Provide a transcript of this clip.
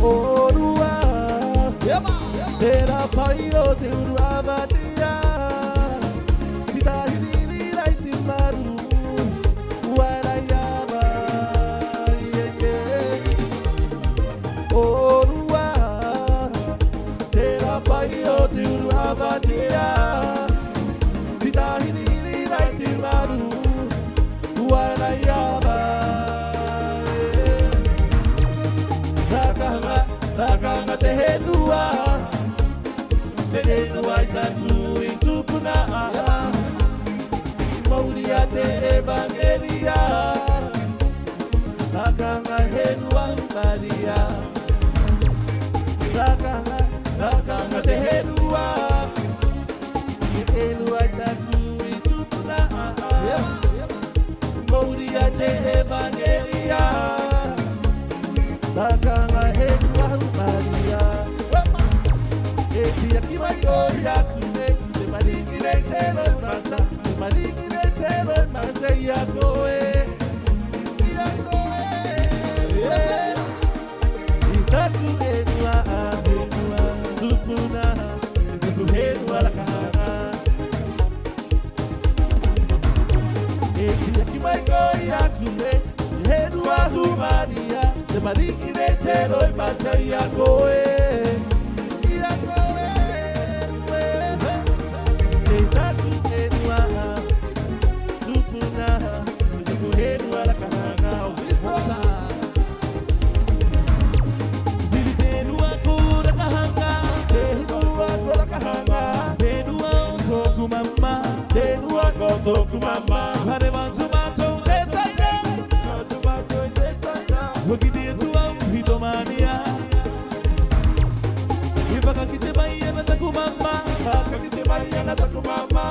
Orua Tera paio te urua vatia Tita hiri rai te maru Uaraiava Orua Tera paio te urua vatia Tita hiri rai te maru Uaraiava Rakanga te henua Te henua I taku I tupuna Mauria te evangelia Rakanga henua Maria Rakanga te henua Te henua I taku I tupuna Mauria te evangelia Rakanga henua Maria Eti aqui vai olhar kune Te marigire te roi mata Te marigire te roi mata Iagoe Itaku henua Tupuna Itaku henua Rakanga Eti aqui vai olhar kune Henua Maria Te marigire te roi mata Iagoe Itaku henua Tupuna Itaku henua Rakanga Zili te henua ko Rakanga Te henua ko Rakanga Te henua toku mama Te henua ko toku mama Hare manzu manzu te taira Manzu manzu te taira Wakiti etua hitomania Ibaka kite baia na taku mama Ibaka kite baia na taku mama